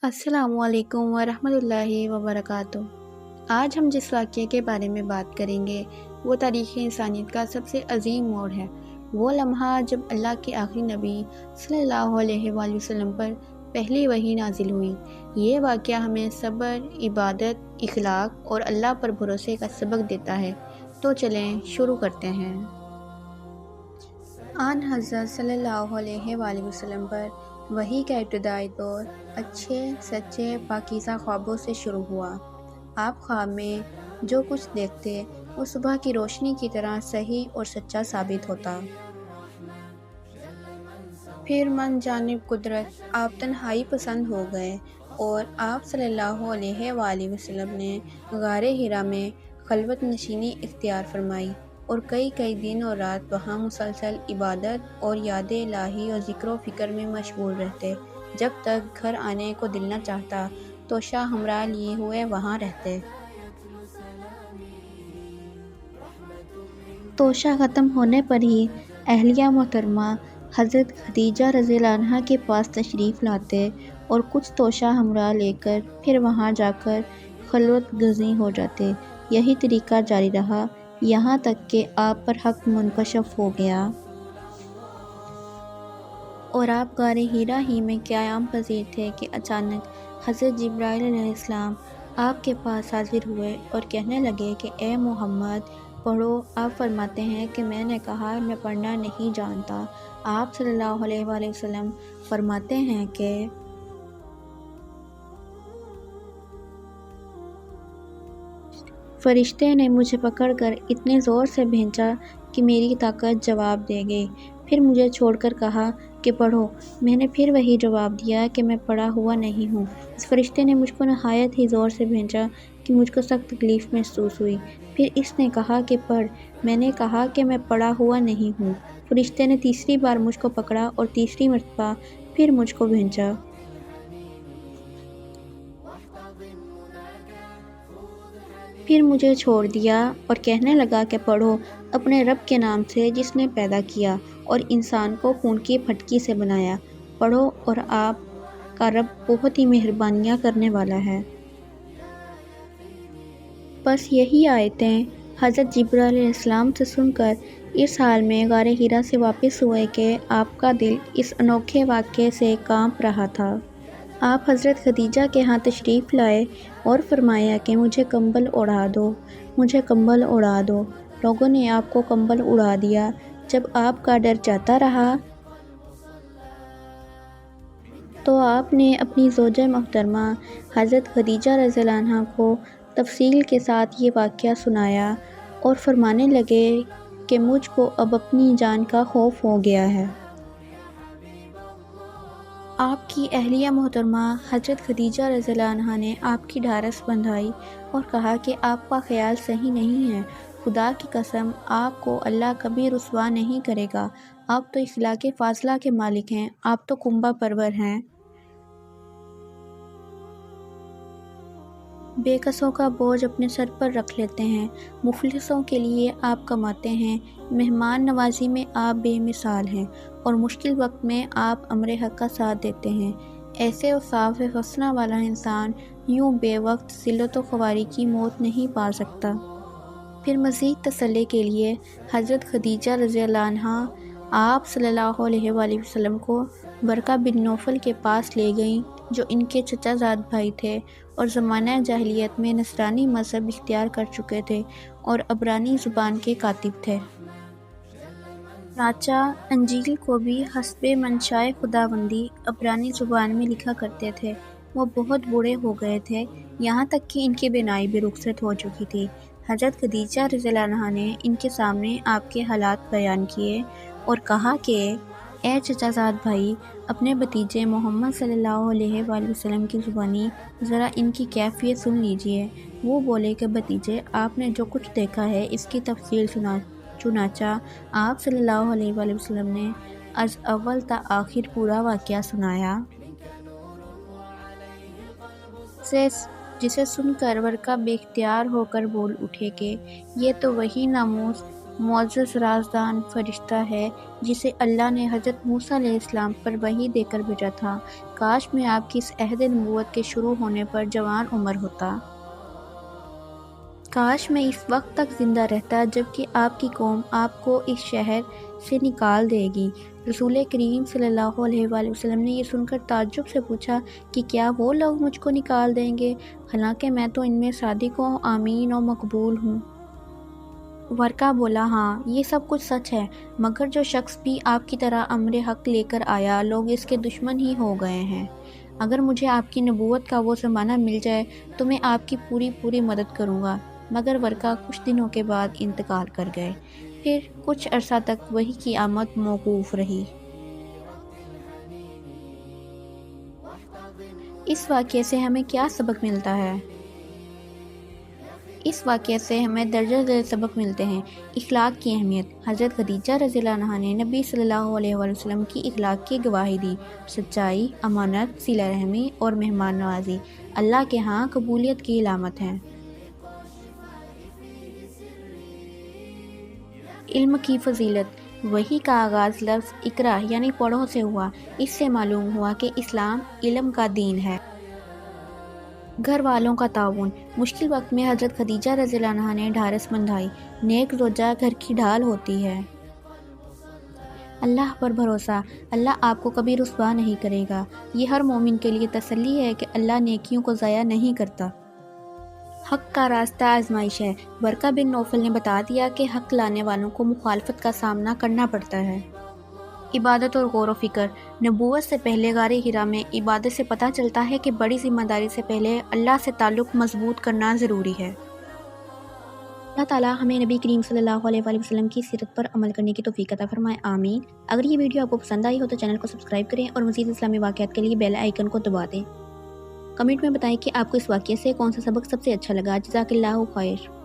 अस्सलामु अलैकुम वरहमतुल्लाहि वबरकातुह। आज हम जिस वाक़ये के बारे में बात करेंगे वो तारीख़ इंसानियत का सबसे अजीम मोड़ है। वो लम्हा जब अल्लाह के आखिरी नबी सल्लल्लाहु अलैहि वसल्लम पर पहली वही नाजिल हुई। ये वाक़या हमें सब्र, इबादत, इखलाक और अल्लाह पर भरोसे का सबक देता है। तो चलें शुरू करते हैं। आन हज़रत सल्लल्लाहु अलैहि वसल्लम पर वही का इब्तिदाई दौर अच्छे, सच्चे, पाकीज़ा ख्वाबों से शुरू हुआ। आप ख्वाब में जो कुछ देखते वो सुबह की रोशनी की तरह सही और सच्चा साबित होता। फिर मन जानिब कुदरत आप तन्हाई पसंद हो गए और आप सल्लल्लाहु अलैहि वसल्लम ने गारे हिरा में खलवत नशीनी इख्तियार फरमाई और कई दिन और रात वहाँ मुसलसल इबादत और याद इलाही और ज़िक्र फ़िक्र में मशगूल रहते। जब तक घर आने को दिल न चाहता तो शाह हमरा लिए हुए वहाँ रहते। तोशा ख़त्म होने पर ही अहलिया मोहतरमा हज़रत खदीजा रज़ियल्लाहु अन्हा के पास तशरीफ़ लाते और कुछ तोशा हमरा लेकर फिर वहाँ जाकर खलवत गज़नी हो जाते। यही तरीक़ा जारी रहा यहाँ तक कि आप पर हक़ मुनकशफ़ हो गया और आप गारे हीरा ही में क़याम पज़ीर थे कि अचानक हज़रत जिब्राइल अलैहिस्सलाम आपके पास हाज़िर हुए और कहने लगे कि ए मोहम्मद पढ़ो। आप फरमाते हैं कि मैंने कहा मैं पढ़ना नहीं जानता। आप सल्लल्लाहु अलैहि वसल्लम फरमाते हैं कि फरिश्ते ने मुझे पकड़कर इतने ज़ोर से भींचा कि मेरी ताकत जवाब दे गई। फिर मुझे छोड़कर कहा कि पढ़ो। मैंने फिर वही जवाब दिया कि मैं पढ़ा हुआ नहीं हूँ। इस फरिश्ते ने मुझको नहायत ही ज़ोर से भींचा कि मुझको सख्त तकलीफ़ महसूस हुई। फिर इसने कहा कि पढ़। मैंने कहा कि मैं पढ़ा हुआ नहीं हूँ। फरिश्ते ने तीसरी बार मुझको पकड़ा और तीसरी मरतबा फिर मुझको भींचा। फिर मुझे छोड़ दिया और कहने लगा कि पढ़ो अपने रब के नाम से जिसने पैदा किया और इंसान को खून की फटकी से बनाया। पढ़ो और आप का रब बहुत ही मेहरबानियाँ करने वाला है। बस यही आयतें हज़रत जिब्राइल अलैहिस्सलाम से सुनकर इस हाल में गारे हिरा से वापस हुए कि आपका दिल इस अनोखे वाक़ये से कांप रहा था। आप हज़रत खदीजा के यहाँ तशरीफ़ लाए और फरमाया कि मुझे कंबल उड़ा दो, मुझे कंबल उड़ा दो। लोगों ने आपको कंबल उड़ा दिया। जब आपका डर जाता रहा तो आपने अपनी ज़ौजा मोहतरमा हज़रत खदीजा रज़ियल्लाहु अन्हा को तफ़सील के साथ ये वाक़या सुनाया और फरमाने लगे कि मुझको अब अपनी जान का खौफ हो गया है। आपकी अहलिया मोहतरमा हज़रत खदीजा रज़ियल्लाहु अन्हा ने आपकी ढारस बंधाई और कहा कि आपका ख़याल सही नहीं है। खुदा की कसम आपको अल्लाह कभी रुसवा नहीं करेगा। आप तो इखलाक़ फ़ाज़ला के मालिक हैं। आप तो कुंबा परवर हैं। बेकसों का बोझ अपने सर पर रख लेते हैं। मुफलिसों के लिए आप कमाते हैं। मेहमान नवाजी में आप बेमिसाल हैं और मुश्किल वक्त में आप अमरे हक़ का साथ देते हैं। ऐसे औसाफ़ हसना वाला इंसान यूँ बेवक्त ज़िल्लत व ख़वारी की मौत नहीं पा सकता। फिर मज़ीद तसल्ली के लिए हज़रत खदीजा रज़ियल्लाहु अन्हा आप सल्लल्लाहु अलैहि वसल्लम को बरका बिन नौफल के पास ले गईं जो इनके चचाज़ाद भाई थे और ज़माना जाहिलियत में नसरानी मज़हब इख्तियार कर चुके थे और अबरानी ज़ुबान के कातिब थे। चनाचा अंजील को भी हस्बे मंशाए खुदाबंदी अबरानी ज़ुबान में लिखा करते थे। वो बहुत बूढ़े हो गए थे, यहाँ तक कि इनकी बिनाई भी रुखसत हो चुकी थी। हज़रत खदीजा रज़ियल्लाहु अन्हा ने इनके सामने आपके हालात बयान किए और कहा कि ए चचाज़ाद भाई, अपने भतीजे मोहम्मद सल्लल्लाहु अलैहि वसल्लम की ज़ुबानी ज़रा इनकी कैफ़ियत सुन लीजिए। वो बोले कि भतीजे, आपने जो कुछ देखा है इसकी तफसील सुना। चुनाचा आप सल्लल्लाहु अलैहि वसल्लम ने अज़ अव्वल ता आखिर पूरा वाक़या सुनाया जिसे सुनकर वर्का बेख्तियार होकर बोल उठे कि ये तो वही नामूस معزز رازدان فرشتہ ہے جسے اللہ نے حضرت موسیٰ علیہ السلام پر وحی دے کر بھیجا تھا۔ کاش میں آپ کی اس عہد نبوت کے شروع ہونے پر جوان عمر ہوتا۔ کاش میں اس وقت تک زندہ رہتا جبکہ آپ کی قوم آپ کو اس شہر سے نکال دے گی۔ رسول کریم صلی اللہ علیہ وآلہ وسلم نے یہ سن کر تعجب سے پوچھا کہ کیا وہ لوگ مجھ کو نکال دیں گے، حالانکہ میں تو ان میں صادق و امین و مقبول ہوں۔ ورقہ بولا، ہاں یہ سب کچھ سچ ہے، مگر جو شخص بھی آپ کی طرح امر حق لے کر آیا لوگ اس کے دشمن ہی ہو گئے ہیں۔ اگر مجھے آپ کی نبوت کا وہ زمانہ مل جائے تو میں آپ کی پوری مدد کروں گا۔ مگر ورقہ کچھ دنوں کے بعد انتقال کر گئے۔ پھر کچھ عرصہ تک وحی کی آمد موقوف رہی۔ اس واقعے سے ہمیں کیا سبق ملتا ہے؟ اس واقعے سے ہمیں درجہ ذیل سبق ملتے ہیں۔ اخلاق کی اہمیت۔ حضرت خدیجہ رضی اللہ عنہا نے نبی صلی اللہ علیہ وآلہ وسلم کی اخلاق کی گواہی دی۔ سچائی، امانت، صلہ رحمی اور مہمان نوازی اللہ کے ہاں قبولیت کی علامت ہیں۔ علم کی فضیلت۔ وحی کا آغاز لفظ اقرا یعنی پڑھو سے ہوا۔ اس سے معلوم ہوا کہ اسلام علم کا دین ہے۔ گھر والوں کا تعاون۔ مشکل وقت میں حضرت خدیجہ رضی اللہ عنہا نے ڈھارس بندھائی۔ نیک زوجہ گھر کی ڈھال ہوتی ہے۔ اللہ پر بھروسہ۔ اللہ آپ کو کبھی رسوا نہیں کرے گا۔ یہ ہر مومن کے لیے تسلی ہے کہ اللہ نیکیوں کو ضائع نہیں کرتا۔ حق کا راستہ آزمائش ہے۔ ورقہ بن نوفل نے بتا دیا کہ حق لانے والوں کو مخالفت کا سامنا کرنا پڑتا ہے۔ عبادت اور غور و فکر۔ نبوت سے پہلے غار حرا میں عبادت سے پتہ چلتا ہے کہ بڑی ذمہ داری سے پہلے اللہ سے تعلق مضبوط کرنا ضروری ہے۔ اللہ تعالیٰ ہمیں نبی کریم صلی اللہ علیہ وآلہ وسلم کی سیرت پر عمل کرنے کی توفیق عطا فرمائے، آمین۔ اگر یہ ویڈیو آپ کو پسند آئی ہو تو چینل کو سبسکرائب کریں اور مزید اسلامی واقعات کے لیے بیل آئیکن کو دبا دیں۔ کمنٹ میں بتائیں کہ آپ کو اس واقعے سے کون سا سبق سب سے اچھا لگا۔ جزاک اللہ خیر۔